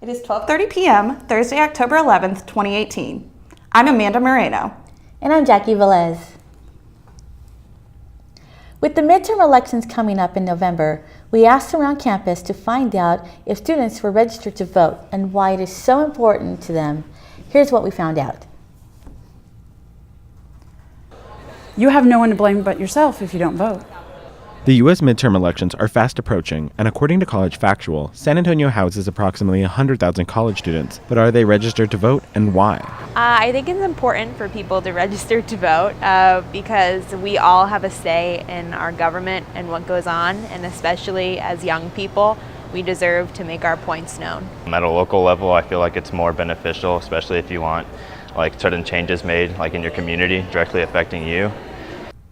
It is 12:30 p.m., Thursday, October 11th, 2018. I'm Amanda Moreno. And I'm Jackie Velez. With the midterm elections coming up in November, we asked around campus to find out if students were registered to vote and why it is so important to them. Here's what we found out. You have no one to blame but yourself if you don't vote. The U.S. midterm elections are fast approaching, and according to College Factual, San Antonio houses approximately 100,000 college students. But are they registered to vote, and why? I think it's important for people to register to vote because we all have a say in our government and what goes on, and especially as young people, we deserve to make our points known. At a local level, I feel like it's more beneficial, especially if you want certain changes made in your community directly affecting you.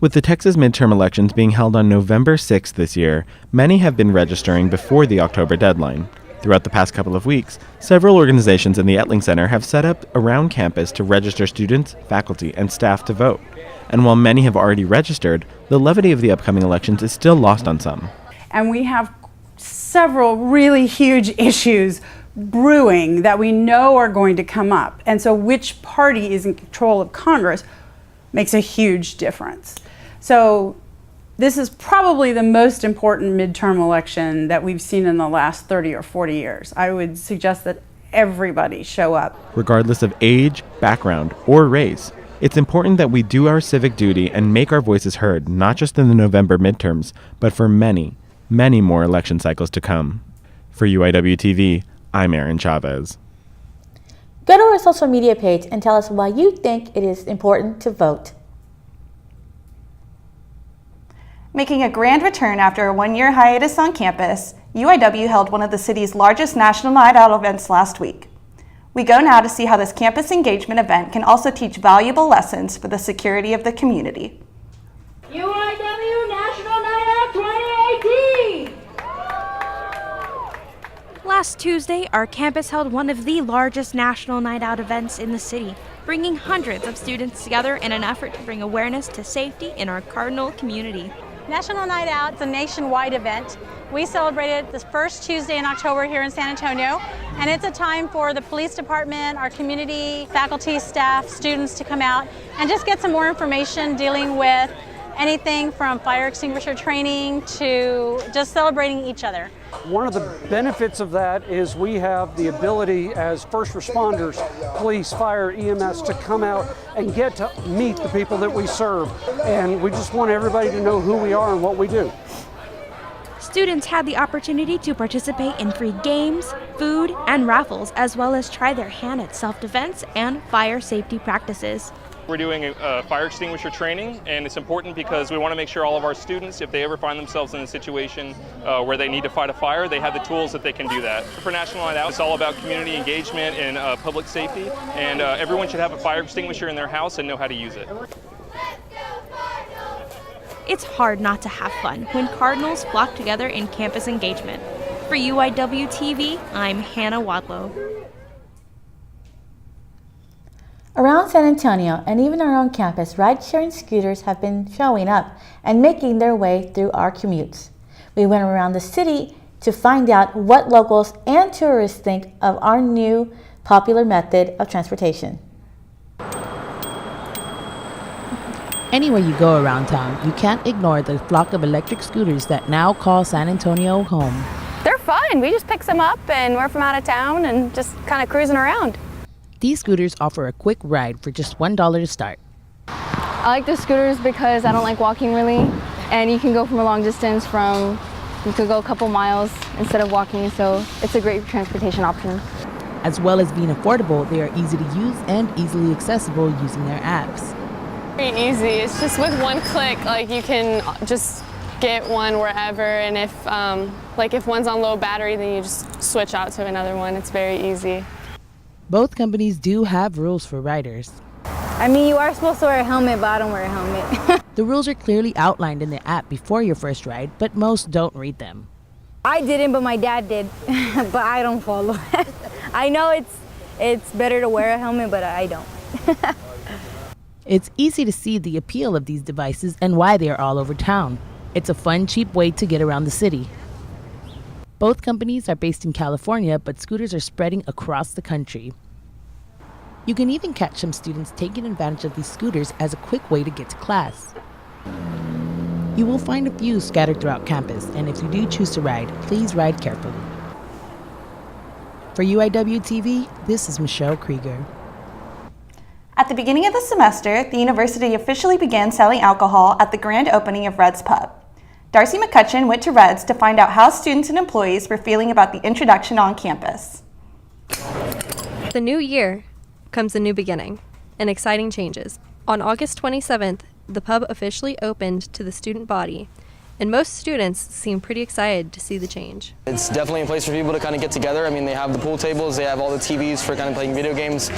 With the Texas midterm elections being held on November 6th this year, many have been registering before the October deadline. Throughout the past couple of weeks, several organizations in the Etling Center have set up around campus to register students, faculty, and staff to vote. And while many have already registered, the levity of the upcoming elections is still lost on some. And we have several really huge issues brewing that we know are going to come up. And so which party is in control of Congress makes a huge difference. So this is probably the most important midterm election that we've seen in the last 30 or 40 years. I would suggest that everybody show up. Regardless of age, background, or race, it's important that we do our civic duty and make our voices heard, not just in the November midterms, but for many, many more election cycles to come. For UIWtv, I'm Aaron Chavez. Go to our social media page and tell us why you think it is important to vote. Making a grand return after a one-year hiatus on campus, UIW held one of the city's largest national night out events last week. We go now to see how this campus engagement event can also teach valuable lessons for the security of the community. UIW National Night Out 2018! Last Tuesday, our campus held one of the largest national night out events in the city, bringing hundreds of students together in an effort to bring awareness to safety in our Cardinal community. National Night Out is a nationwide event. We celebrated this first Tuesday in October here in San Antonio, and it's a time for the police department, our community, faculty, staff, students to come out and just get some more information dealing with anything from fire extinguisher training to just celebrating each other. One of the benefits of that is we have the ability as first responders, police, fire, EMS, to come out and get to meet the people that we serve. And we just want everybody to know who we are and what we do. Students had the opportunity to participate in free games, food, and raffles, as well as try their hand at self-defense and fire safety practices. We're doing a fire extinguisher training, and it's important because we want to make sure all of our students, if they ever find themselves in a situation where they need to fight a fire, they have the tools that they can do that. For National Night Out, it's all about community engagement and public safety, and everyone should have a fire extinguisher in their house and know how to use it. It's hard not to have fun when Cardinals flock together in campus engagement. For UIWtv, I'm Hannah Wadlow. Around San Antonio and even our own campus, ride-sharing scooters have been showing up and making their way through our commutes. We went around the city to find out what locals and tourists think of our new popular method of transportation. Anywhere you go around town, you can't ignore the flock of electric scooters that now call San Antonio home. They're fun. We just pick them up and we're from out of town and just kind of cruising around. These scooters offer a quick ride for just $1 to start. I like the scooters because I don't like walking really, and you can go from a long distance you could go a couple miles instead of walking, so it's a great transportation option. As well as being affordable, they are easy to use and easily accessible using their apps. Very easy. It's just with one click, you can just get one wherever, and if one's on low battery, then you just switch out to another one. It's very easy. Both companies do have rules for riders. I mean, you are supposed to wear a helmet, but I don't wear a helmet. The rules are clearly outlined in the app before your first ride, but most don't read them. I didn't, but my dad did, but I don't follow. I know it's better to wear a helmet, but I don't. It's easy to see the appeal of these devices and why they are all over town. It's a fun, cheap way to get around the city. Both companies are based in California, but scooters are spreading across the country. You can even catch some students taking advantage of these scooters as a quick way to get to class. You will find a few scattered throughout campus, and if you do choose to ride, please ride carefully. For UIWtv, this is Michelle Krieger. At the beginning of the semester, the university officially began selling alcohol at the grand opening of Red's Pub. Darcy McCutcheon went to Red's to find out how students and employees were feeling about the introduction on campus. The new year comes a new beginning and exciting changes. On August 27th, the pub officially opened to the student body, and most students seem pretty excited to see the change. It's definitely a place for people to kind of get together. I mean, they have the pool tables, they have all the TVs for kind of playing video games.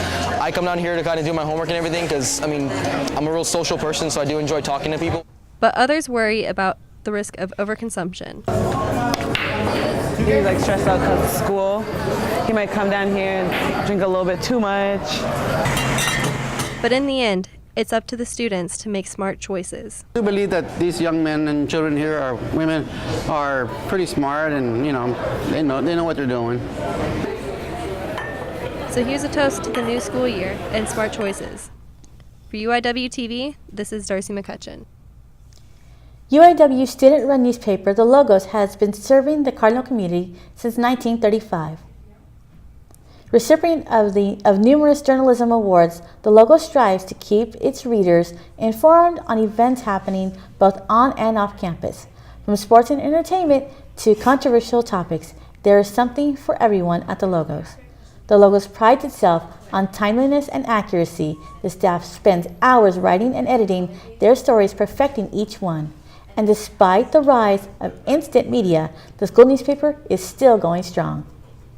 I come down here to kind of do my homework and everything because, I mean, I'm a real social person, so I do enjoy talking to people. But others worry about the risk of overconsumption. He's like stressed out because of school. He might come down here and drink a little bit too much. But in the end, it's up to the students to make smart choices. I do believe that these young men and children here, or women, are pretty smart and, they know what they're doing. So here's a toast to the new school year and smart choices. For UIWtv, this is Darcy McCutcheon. UIW student-run newspaper The Logos has been serving the Cardinal community since 1935. Recipient of numerous journalism awards, The Logos strives to keep its readers informed on events happening both on and off campus. From sports and entertainment to controversial topics, there is something for everyone at The Logos. The Logos prides itself on timeliness and accuracy. The staff spends hours writing and editing their stories, perfecting each one. And despite the rise of instant media, the school newspaper is still going strong.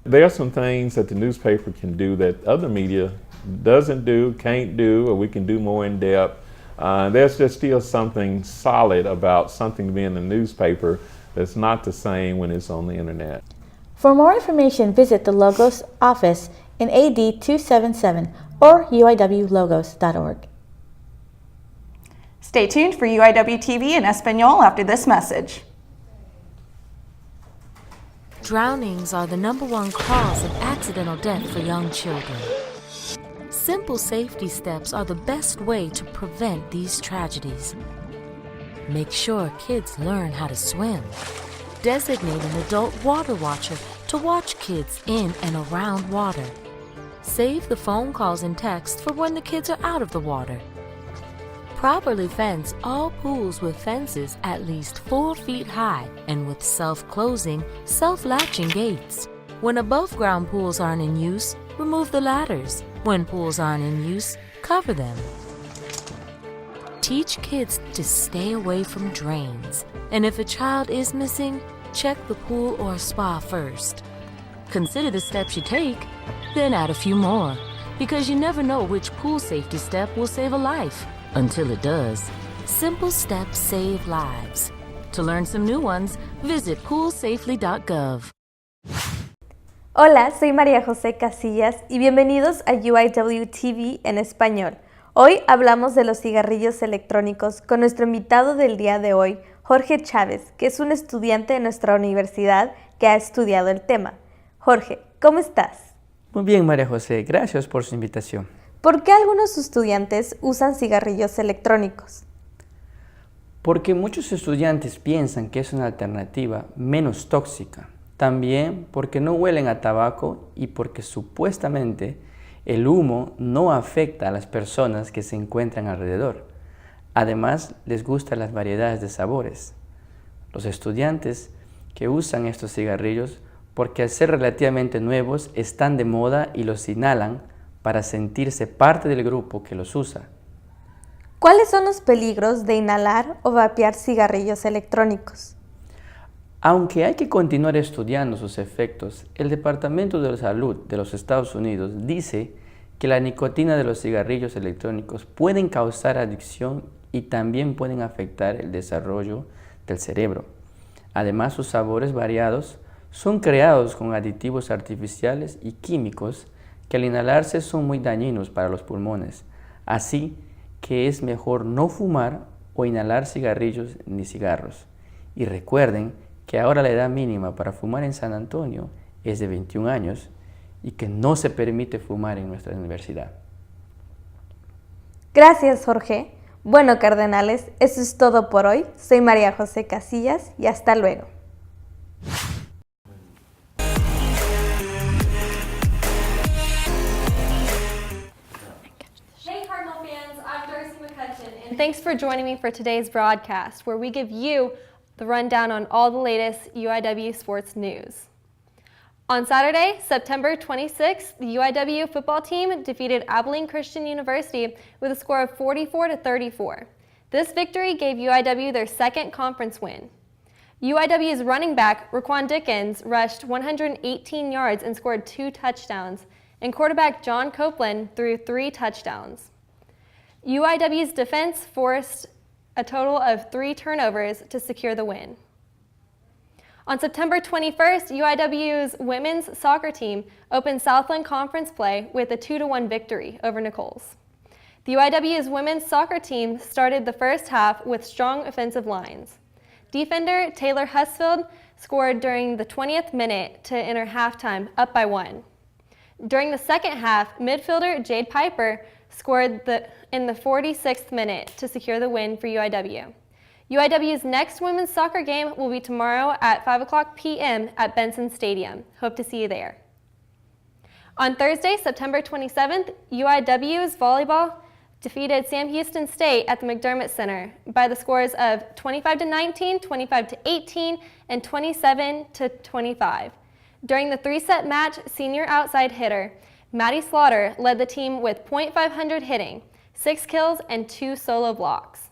There are some things that the newspaper can do that other media doesn't do, can't do, or we can do more in depth. There's just still something solid about something being in the newspaper that's not the same when it's on the internet. For more information, visit the Logos office in AD 277 or UIWlogos.org. Stay tuned for UIWtv in Espanol after this message. Drownings are the #1 cause of accidental death for young children. Simple safety steps are the best way to prevent these tragedies. Make sure kids learn how to swim. Designate an adult water watcher to watch kids in and around water. Save the phone calls and texts for when the kids are out of the water. Properly fence all pools with fences at least 4 feet high and with self-closing, self-latching gates. When above-ground pools aren't in use, remove the ladders. When pools aren't in use, cover them. Teach kids to stay away from drains, and if a child is missing, check the pool or spa first. Consider the steps you take, then add a few more, because you never know which pool safety step will save a life. Until it does. Simple steps save lives. To learn some new ones, visit poolsafely.gov. Hola, soy María José Casillas y bienvenidos a UIWtv en español. Hoy hablamos de los cigarrillos electrónicos con nuestro invitado del día de hoy, Jorge Chávez, que es un estudiante de nuestra universidad que ha estudiado el tema. Jorge, ¿cómo estás? Muy bien, María José. Gracias por su invitación. ¿Por qué algunos estudiantes usan cigarrillos electrónicos? Porque muchos estudiantes piensan que es una alternativa menos tóxica. También porque no huelen a tabaco y porque supuestamente el humo no afecta a las personas que se encuentran alrededor. Además, les gustan las variedades de sabores. Los estudiantes que usan estos cigarrillos, porque al ser relativamente nuevos, están de moda y los inhalan para sentirse parte del grupo que los usa. ¿Cuáles son los peligros de inhalar o vapear cigarrillos electrónicos? Aunque hay que continuar estudiando sus efectos, el Departamento de Salud de los Estados Unidos dice que la nicotina de los cigarrillos electrónicos pueden causar adicción y también pueden afectar el desarrollo del cerebro. Además, sus sabores variados son creados con aditivos artificiales y químicos que al inhalarse son muy dañinos para los pulmones, así que es mejor no fumar o inhalar cigarrillos ni cigarros. Y recuerden que ahora la edad mínima para fumar en San Antonio es de 21 años y que no se permite fumar en nuestra universidad. Gracias, Jorge. Bueno, cardenales, eso es todo por hoy. Soy María José Casillas y hasta luego. Hey Cardinal fans, I'm Darcy McCutcheon, and thanks for joining me for today's broadcast, where we give you the rundown on all the latest UIW sports news. On Saturday, September 26th, the UIW football team defeated Abilene Christian University with a score of 44-34. This victory gave UIW their second conference win. UIW's running back, Raquan Dickens, rushed 118 yards and scored 2 touchdowns, and quarterback John Copeland threw 3 touchdowns. UIW's defense forced a total of 3 turnovers to secure the win. On September 21st, UIW's women's soccer team opened Southland Conference play with a 2-1 victory over Nichols. The UIW's women's soccer team started the first half with strong offensive lines. Defender Taylor Husfield scored during the 20th minute to enter halftime up by 1. During the second half, midfielder Jade Piper scored in the 46th minute to secure the win for UIW. UIW's next women's soccer game will be tomorrow at 5:00 p.m. at Benson Stadium. Hope to see you there. On Thursday, September 27th, UIW's volleyball defeated Sam Houston State at the McDermott Center by the scores of 25-19, 25-18, and 27-25. During the 3-set match, senior outside hitter Maddie Slaughter led the team with .500 hitting, 6 kills, and 2 solo blocks.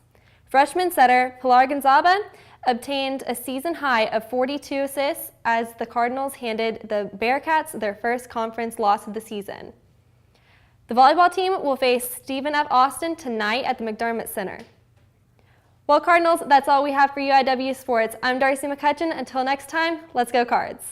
Freshman setter Pilar Gonzaga obtained a season high of 42 assists as the Cardinals handed the Bearcats their first conference loss of the season. The volleyball team will face Stephen F. Austin tonight at the McDermott Center. Well, Cardinals, that's all we have for UIW Sports. I'm Darcy McCutcheon. Until next time, let's go Cards.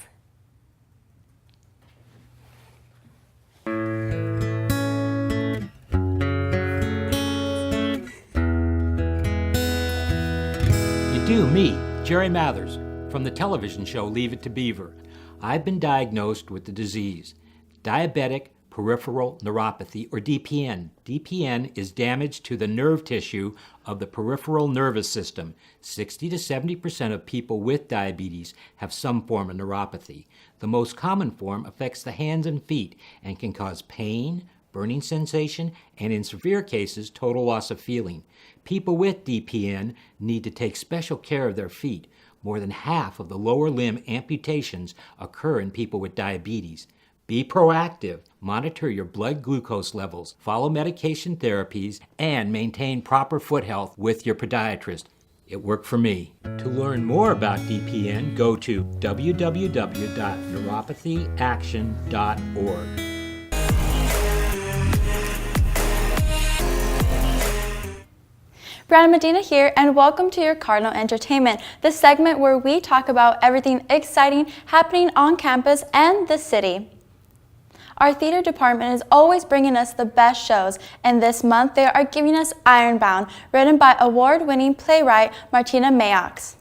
Me, Jerry Mathers, from the television show Leave It to Beaver. I've been diagnosed with the disease, diabetic peripheral neuropathy, or DPN. DPN is damage to the nerve tissue of the peripheral nervous system. 60 to 70% of people with diabetes have some form of neuropathy. The most common form affects the hands and feet and can cause pain, burning sensation, and in severe cases, total loss of feeling. People with DPN need to take special care of their feet. More than half of the lower limb amputations occur in people with diabetes. Be proactive, monitor your blood glucose levels, follow medication therapies, and maintain proper foot health with your podiatrist. It worked for me. To learn more about DPN, go to www.neuropathyaction.org. Brianna Medina here, and welcome to your Cardinal Entertainment, the segment where we talk about everything exciting happening on campus and the city. Our theater department is always bringing us the best shows, and this month they are giving us Ironbound, written by award-winning playwright Martina Mayox.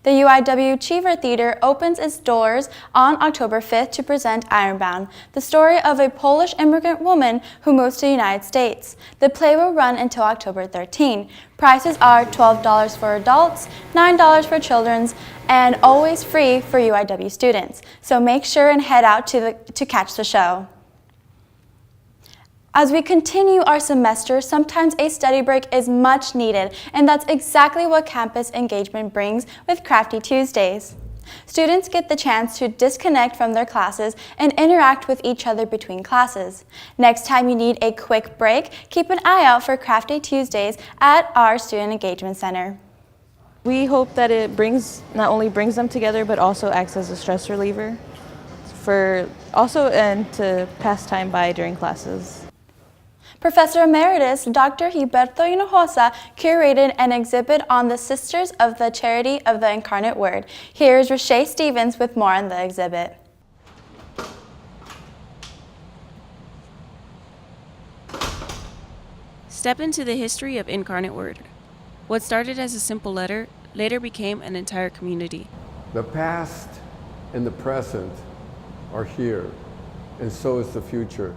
The UIW Cheever Theater opens its doors on October 5th to present Ironbound, the story of a Polish immigrant woman who moves to the United States. The play will run until October 13. Prices are $12 for adults, $9 for children, and always free for UIW students. So make sure and head out to catch the show. As we continue our semester, sometimes a study break is much needed, and that's exactly what campus engagement brings with Crafty Tuesdays. Students get the chance to disconnect from their classes and interact with each other between classes. Next time you need a quick break, keep an eye out for Crafty Tuesdays at our Student Engagement Center. We hope that it not only brings them together, but also acts as a stress reliever and to pass time by during classes. Professor Emeritus Dr. Gilberto Hinojosa curated an exhibit on the Sisters of the Charity of the Incarnate Word. Here's Rashay Stevens with more on the exhibit. Step into the history of Incarnate Word. What started as a simple letter later became an entire community. The past and the present are here, and so is the future.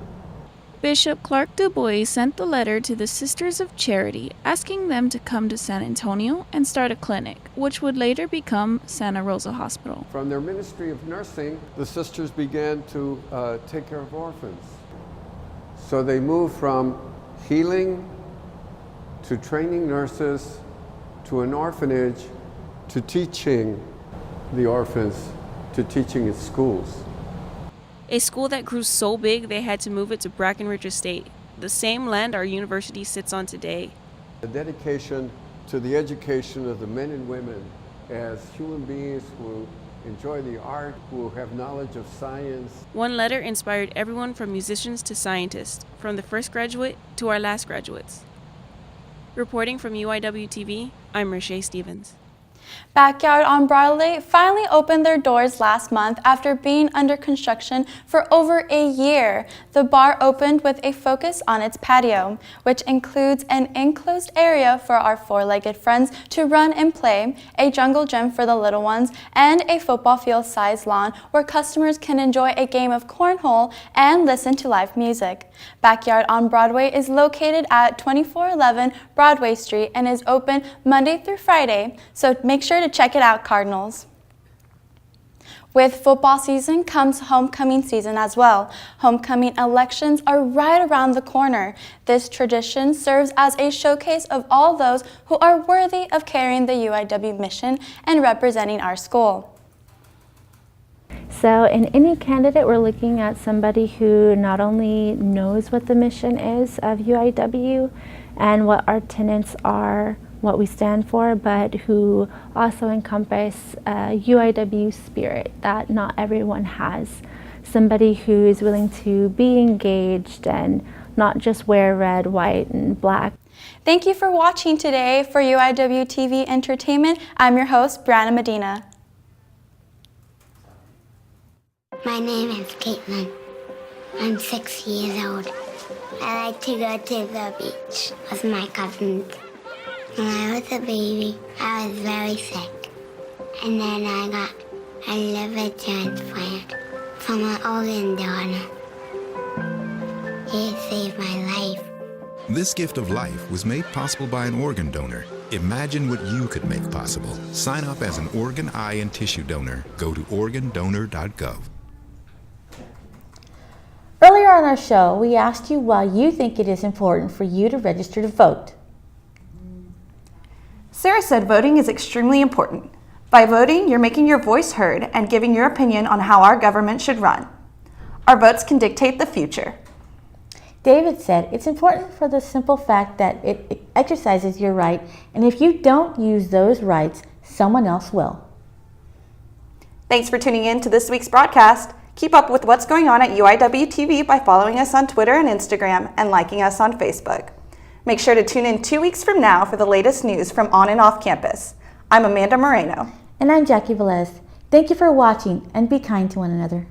Bishop Clark Du Bois sent the letter to the Sisters of Charity asking them to come to San Antonio and start a clinic, which would later become Santa Rosa Hospital. From their ministry of nursing, the sisters began to take care of orphans. So they moved from healing to training nurses to an orphanage to teaching the orphans, to teaching at schools. A school that grew so big they had to move it to Brackenridge Estate, the same land our university sits on today. A dedication to the education of the men and women as human beings who enjoy the art, who have knowledge of science. One letter inspired everyone from musicians to scientists, from the first graduate to our last graduates. Reporting from UIWtv, I'm Rashay Stevens. Backyard on Broadway finally opened their doors last month after being under construction for over a year. The bar opened with a focus on its patio, which includes an enclosed area for our four-legged friends to run and play, a jungle gym for the little ones, and a football field-sized lawn where customers can enjoy a game of cornhole and listen to live music. Backyard on Broadway is located at 2411 Broadway Street and is open Monday through Friday, so make sure to check it out, Cardinals. With football season comes homecoming season as well. Homecoming elections are right around the corner. This tradition serves as a showcase of all those who are worthy of carrying the UIW mission and representing our school. So in any candidate, we're looking at somebody who not only knows what the mission is of UIW and what our tenets are, what we stand for, but who also encompass a UIW spirit that not everyone has. Somebody who is willing to be engaged and not just wear red, white, and black. Thank you for watching today. For UIWtv Entertainment, I'm your host, Brianna Medina. My name is Caitlin. I'm 6 years old. I like to go to the beach with my cousins. When I was a baby, I was very sick. And then I got a liver transplant from an organ donor. He saved my life. This gift of life was made possible by an organ donor. Imagine what you could make possible. Sign up as an organ, eye, and tissue donor. Go to organdonor.gov. Earlier on our show, we asked you why you think it is important for you to register to vote. Sarah said voting is extremely important. By voting, you're making your voice heard and giving your opinion on how our government should run. Our votes can dictate the future. David said it's important for the simple fact that it exercises your right, and if you don't use those rights, someone else will. Thanks for tuning in to this week's broadcast. Keep up with what's going on at UIWtv by following us on Twitter and Instagram and liking us on Facebook. Make sure to tune in 2 weeks from now for the latest news from on and off campus. I'm Amanda Moreno. And I'm Jackie Velez. Thank you for watching and be kind to one another.